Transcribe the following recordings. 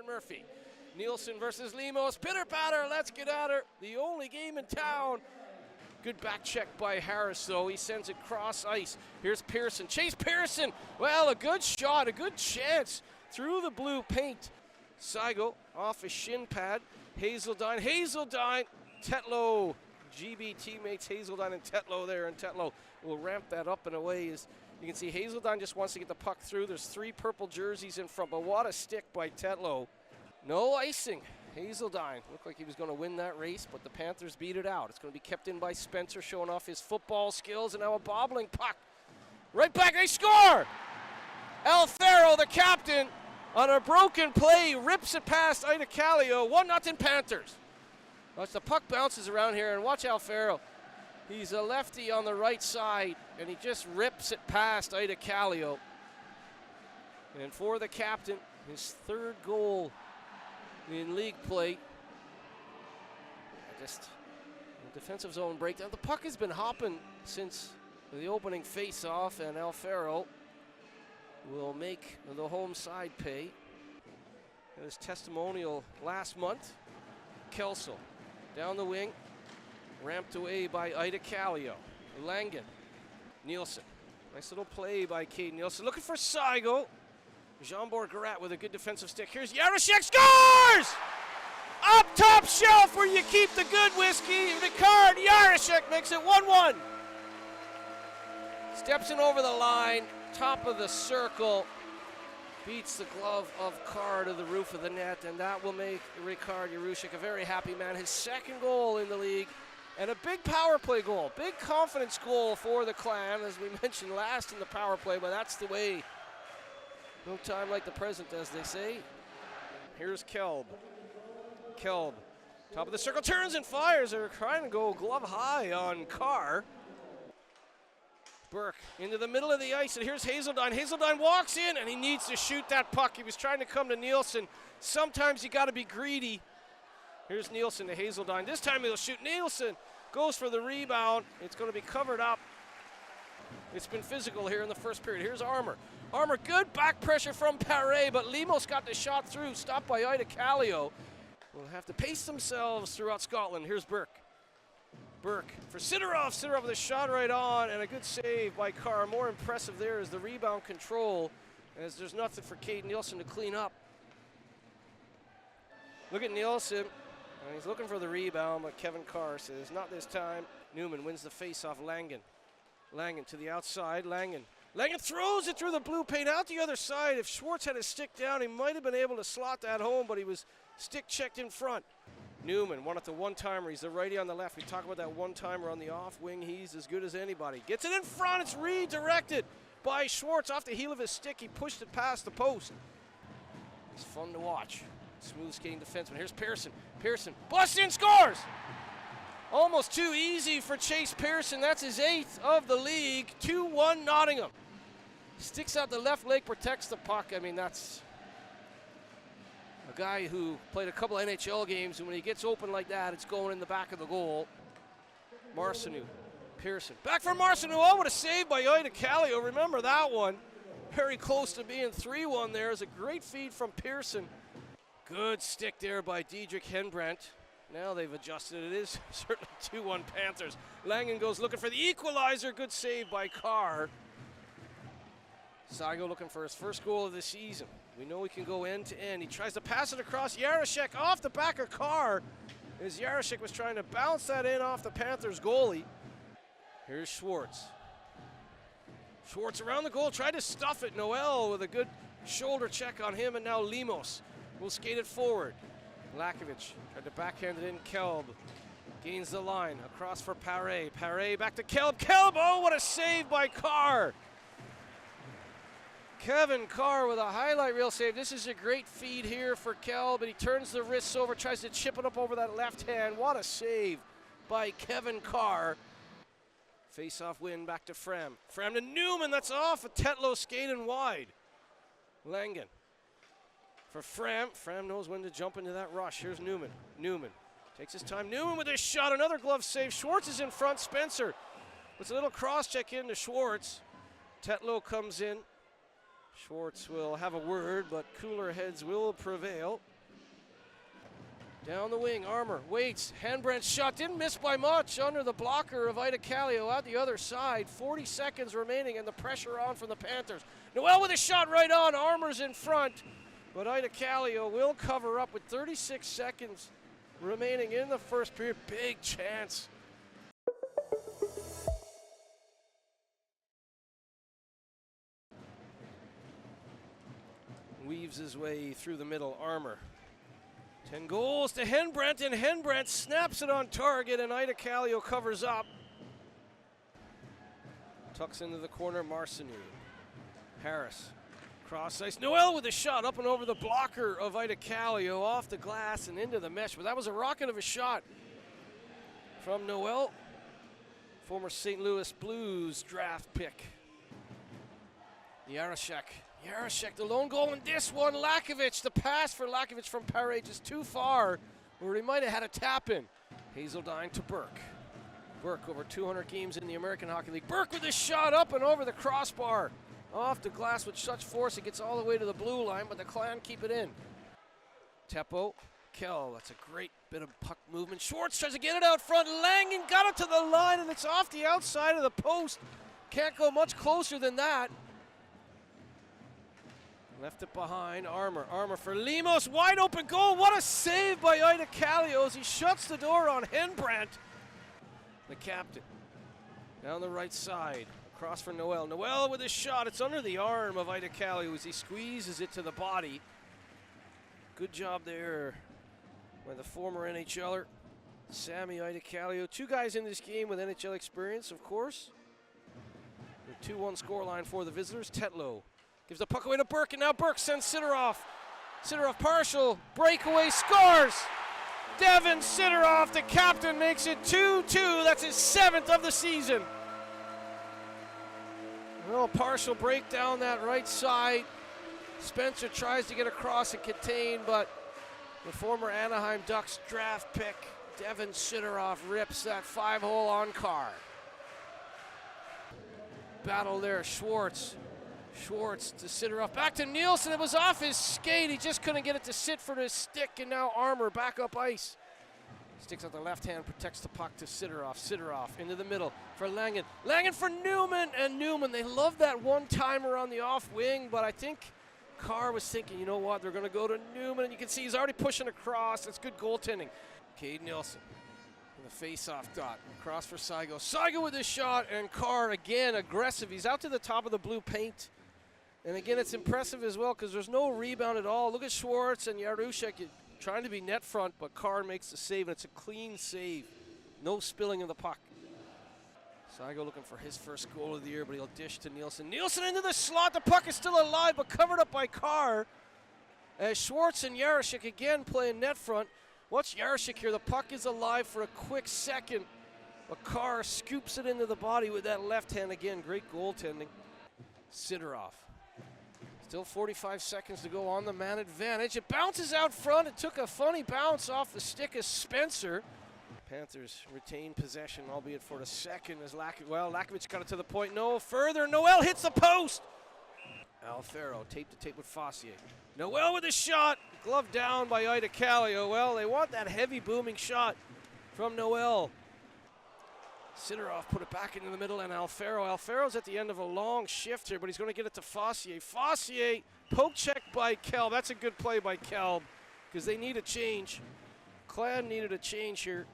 Aaron Murphy. Nielsen versus Lemos. Pitter patter, let's get at her. The only game in town. Good back check by Harris, though. He sends it cross ice. Here's Pearson. Chase Pearson. Well, a good shot, a good chance through the blue paint. Seigo off his shin pad. Hazeldine. Tetlow. GB teammates Hazeldine and Tetlow there, and Tetlow will ramp that up in a way. As you can see, Hazeldine just wants to get the puck through. There's 3 purple jerseys in front, but what a stick by Tetlow. No icing. Hazeldine looked like he was going to win that race, but the Panthers beat it out. It's going to be kept in by Spencer, showing off his football skills, and now a bobbling puck. Right back, they score! Alfaro, the captain, on a broken play, rips it past Ida Kallio. 1-0 Panthers. Watch the puck bounces around here, and watch Alfaro. He's a lefty on the right side, and he just rips it past Ida Kallio. And for the captain, his 3rd goal in league play. Just a defensive zone breakdown. The puck has been hopping since the opening face-off, and Alfaro will make the home side pay. His testimonial last month. Kelso down the wing, ramped away by Ida Kallio. Langen, Nielsen. Nice little play by Cade Nielsen. Looking for Seigo. Jean Bourgarat with a good defensive stick. Here's Yarashek, scores! Up top shelf where you keep the good whiskey. Ricard Yarashek makes it 1-1. Steps in over the line, top of the circle. Beats the glove of Carr to the roof of the net, and that will make Ricard Yarashek a very happy man. His 2nd goal in the league, and a big power play goal. Big confidence goal for the Clan, as we mentioned last in the power play, but that's the way. No time like the present, as they say. Here's Kelb. Kelb, top of the circle, turns and fires. They're trying to go glove high on Carr. Burke into the middle of the ice, and here's Hazeldine. Hazeldine walks in, and he needs to shoot that puck. He was trying to come to Nielsen. Sometimes you got to be greedy. Here's Nielsen to Hazeldine. This time he'll shoot. Nielsen goes for the rebound. It's going to be covered up. It's been physical here in the first period. Here's Armour. Armour, good back pressure from Paré, but Lemos got the shot through, stopped by Ida Kallio. Will have to pace themselves throughout Scotland. Here's Burke. Burke for Sidorov. Sidorov with a shot right on, and a good save by Carr. More impressive there is the rebound control, as there's nothing for Cade Nielsen to clean up. Look at Nielsen. He's looking for the rebound, but Kevin Carr says, not this time. Newman wins the face-off. Langen. Langen to the outside. Langen throws it through the blue paint out the other side. If Schwartz had his stick down, he might have been able to slot that home, but he was stick checked in front. Newman, one at the one-timer. He's the righty on the left. We talk about that one-timer on the off wing. He's as good as anybody. Gets it in front. It's redirected by Schwartz off the heel of his stick. He pushed it past the post. He's fun to watch. Smooth skating defenseman. Here's Pearson. Pearson busts in, scores! Almost too easy for Chase Pearson. That's his 8th of the league. 2-1 Nottingham. Sticks out the left leg, protects the puck. I mean, that's a guy who played a couple of NHL games, and when he gets open like that, it's going in the back of the goal. Marcineau, Pearson. Back for Marcineau. Oh, what a save by Ida Kallio. Remember that one. Very close to being 3-1 there. Is a great feed from Pearson. Good stick there by Diedrich Henbrandt. Now they've adjusted. It is certainly 2-1 Panthers. Langen goes looking for the equalizer. Good save by Carr. Seigo looking for his 1st goal of the season. We know he can go end to end. He tries to pass it across. Yarashek off the back of Carr, as Yarashek was trying to bounce that in off the Panthers goalie. Here's Schwartz. Schwartz around the goal, tried to stuff it. Noel with a good shoulder check on him, and now Lemos will skate it forward. Lakovic tried to backhand it in. Kelb gains the line. Across for Paré. Paré back to Kelb. Kelb, oh, what a save by Carr. Kevin Carr with a highlight reel save. This is a great feed here for Kelb, but he turns the wrists over, tries to chip it up over that left hand. What a save by Kevin Carr. Face-off win back to Frem. Frem to Newman, that's off. A Tetlow skating wide. Langen for Frem. Frem knows when to jump into that rush. Here's Newman. Newman takes his time. Newman with his shot, another glove save. Schwartz is in front. Spencer puts a little cross-check into Schwartz. Tetlow comes in. Schwartz will have a word, but cooler heads will prevail. Down the wing, Armour waits. Henbrandt's shot didn't miss by much under the blocker of Ida Kallio at the other side. 40 seconds remaining and the pressure on from the Panthers. Noel with a shot right on. Armour's in front, but Ida Kallio will cover up with 36 seconds remaining in the first period. Big chance. Weaves his way through the middle, Armour. 10 goals to Henbrandt, and Henbrandt snaps it on target, and Ida Kallio covers up. Tucks into the corner, Marcinu. Harris, cross ice. Noel with a shot up and over the blocker of Ida Kallio, off the glass and into the mesh, but that was a rocket of a shot from Noel, former St. Louis Blues draft pick. Jarosek, the lone goal in this one. Lakovic, the pass for Lakovic from Paré just too far, where he might have had a tap in. Hazeldine to Burke. Burke over 200 games in the American Hockey League. Burke with a shot up and over the crossbar. Off the glass with such force it gets all the way to the blue line, but the Clan keep it in. Teppo, Kell, that's a great bit of puck movement. Schwartz tries to get it out front. Langen got it to the line, and it's off the outside of the post. Can't go much closer than that. Left it behind, Armour for Lemos, wide open goal. What a save by Ida Kallio as he shuts the door on Henbrandt. The captain, down the right side, across for Noel. Noel with a shot, it's under the arm of Ida Kallio as he squeezes it to the body. Good job there by the former NHLer, Sammy Ida Kallio. Two guys in this game with NHL experience, of course. The 2-1 scoreline for the visitors. Tetlow gives the puck away to Burke, and now Burke sends Sidorov. Sidorov partial, breakaway, scores! Devin Sidorov, the captain, makes it 2-2. That's his 7th of the season. A little partial break down that right side. Spencer tries to get across and contain, but the former Anaheim Ducks draft pick, Devin Sidorov, rips that 5-hole on Carr. Battle there, Schwartz to Sidorov, back to Nielsen. It was off his skate. He just couldn't get it to sit for his stick, and now Armour back up ice. Sticks out the left hand, protects the puck to Sidorov. Sidorov into the middle for Langen. Langen for Newman, and Newman. They love that one-timer on the off wing, but I think Carr was thinking, you know what, they're going to go to Newman, and you can see he's already pushing across. That's good goaltending. Cade Nielsen. The face-off dot. Across for Saigo. Saigo with his shot, and Carr again aggressive. He's out to the top of the blue paint. And again, it's impressive as well because there's no rebound at all. Look at Schwartz and Jarosek trying to be net front, but Carr makes the save, and it's a clean save. No spilling of the puck. Saigo looking for his first goal of the year, but he'll dish to Nielsen. Nielsen into the slot. The puck is still alive, but covered up by Carr. As Schwartz and Jarosek again playing net front. Watch Jarosek here. The puck is alive for a quick second, but Carr scoops it into the body with that left hand again. Great goaltending. Sidorov. Still 45 seconds to go on the man advantage. It bounces out front. It took a funny bounce off the stick of Spencer. Panthers retain possession, albeit for a second, as Lakovic got it to the point. No further. Noel hits the post. Alfaro tape to tape with Fossier. Noel with a shot. Glove down by Ida Kallio. Well, they want that heavy booming shot from Noel. Sidorov put it back into the middle, and Alfaro's at the end of a long shift here, but he's going to get it to Fossier. Fossier, poke check by Kelb. That's a good play by Kelb because they need a change. Clann needed a change here.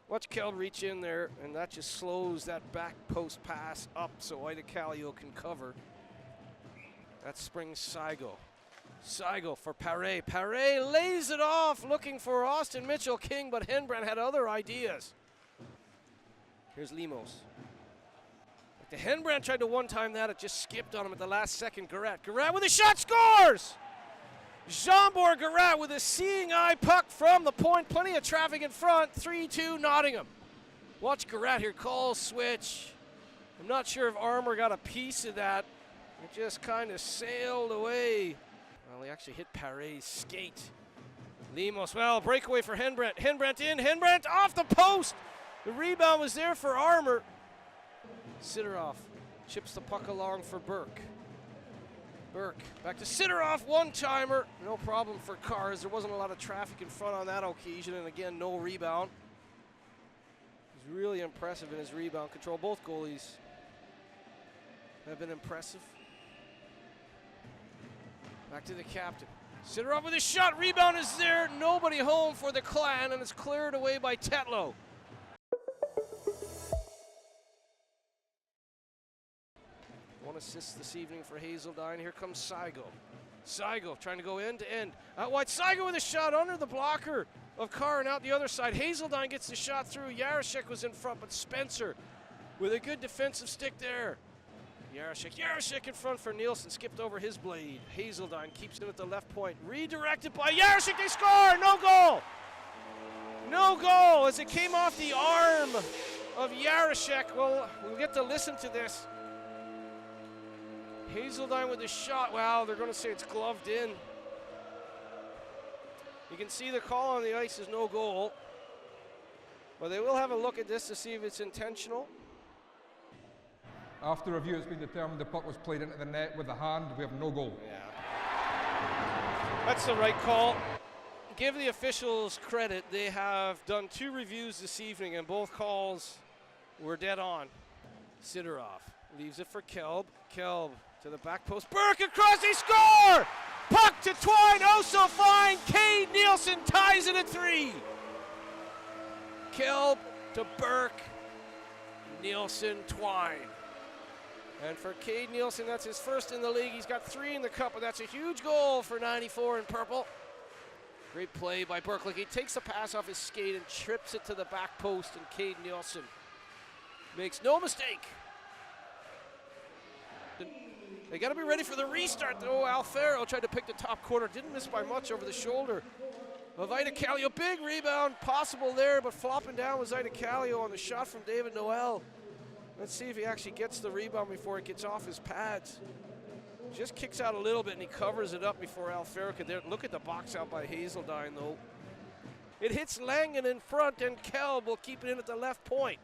Watch Kelb reach in there, and that just slows that back post pass up so Ida Kallio can cover. That springs Saigo. Saigo for Paré. Paré lays it off looking for Austin Mitchell-King, but Henbrandt had other ideas. Here's Lemos. The Henbrandt tried to one-time that. It just skipped on him at the last second. Garat with a shot, scores! Jean-Bor Garat with a seeing eye puck from the point. Plenty of traffic in front. 3-2 Nottingham. Watch Garat here. Call switch. I'm not sure if Armour got a piece of that. It just kind of sailed away. Well, he actually hit Paré's skate. Lemos, well, breakaway for Henbrandt. Henbrandt in. Henbrandt off the post. The rebound was there for Armour. Sidorov chips the puck along for Burke. Burke back to Sidoroff, one-timer. No problem for Cars. There wasn't a lot of traffic in front on that occasion, and again, no rebound. He's really impressive in his rebound control. Both goalies have been impressive. Back to the captain. Sidoroff with his shot. Rebound is there. Nobody home for the Clan, and it's cleared away by Tetlow. One assist this evening for Hazeldine. Here comes Saigo. Saigo trying to go end to end. Out wide, Saigo with a shot under the blocker of Carr and out the other side. Hazeldine gets the shot through. Jarosik was in front, but Spencer with a good defensive stick there. Jarosik in front for Nielsen, skipped over his blade. Hazeldine keeps it at the left point. Redirected by Jarosik, they score! No goal! No goal as it came off the arm of Jarosik. Well, we'll get to listen to this. Hazeldine with the shot. Wow, they're going to say it's gloved in. You can see the call on the ice is no goal. But they will have a look at this to see if it's intentional. After review, it's been determined the puck was played into the net with the hand. We have no goal. Yeah. That's the right call. Give the officials credit. They have done 2 reviews this evening, and both calls were dead on. Sidoroff leaves it for Kelb. Kelb to the back post. Burke across, they score! Puck to Twine, oh so fine. Cade Nielsen ties it at 3. Kelb to Burke. Nielsen, Twine. And for Cade Nielsen, that's his first in the league. He's got 3 in the cup, but that's a huge goal for 94 in purple. Great play by Burke. Like he takes the pass off his skate and trips it to the back post, and Cade Nielsen makes no mistake. They got to be ready for the restart, though. Alfaro tried to pick the top corner. Didn't miss by much over the shoulder of Ida Kallio. Big rebound possible there, but flopping down was Ida Kallio on the shot from David Noel. Let's see if he actually gets the rebound before it gets off his pads. Just kicks out a little bit, and he covers it up before Alfaro could. Look at the box out by Hazeldine, though. It hits Langen in front, and Kelb will keep it in at the left point.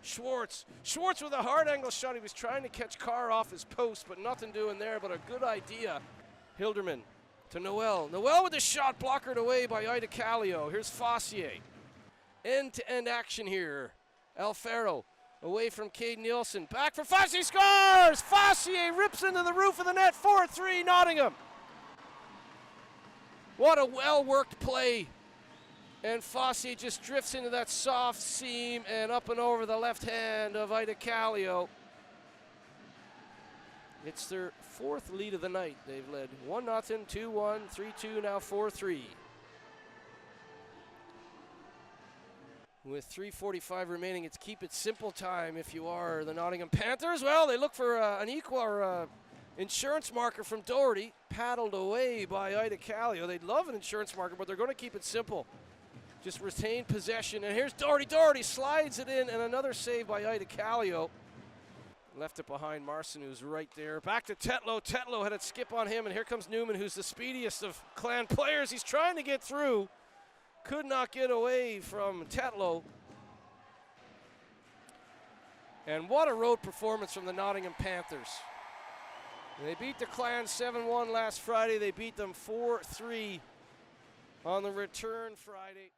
Schwartz with a hard angle shot. He was trying to catch Carr off his post, but nothing doing there, but a good idea. Hilderman to Noel. Noel with the shot blockered away by Ida Kallio. Here's Fossier. End-to-end action here. Alfaro away from Cade Nielsen. Back for Fossier, scores! Fossier rips into the roof of the net, 4-3 Nottingham. What a well-worked play. And Fossier just drifts into that soft seam and up and over the left hand of Ida Kallio. It's their 4th lead of the night. They've led 1-0, 2-1, 3-2, now 4-3. With 3:45 remaining, it's keep it simple time if you are the Nottingham Panthers. Well, they look for an equal or insurance marker from Doherty, paddled away by Ida Kallio. They'd love an insurance marker, but they're going to keep it simple. Just retain possession, and here's Doherty. Doherty slides it in, and another save by Ida Kallio. Left it behind Marson, who's right there. Back to Tetlow. Tetlow had a skip on him, and here comes Newman, who's the speediest of Clan players. He's trying to get through. Could not get away from Tetlow. And what a road performance from the Nottingham Panthers. They beat the Clan 7-1 last Friday. They beat them 4-3 on the return Friday.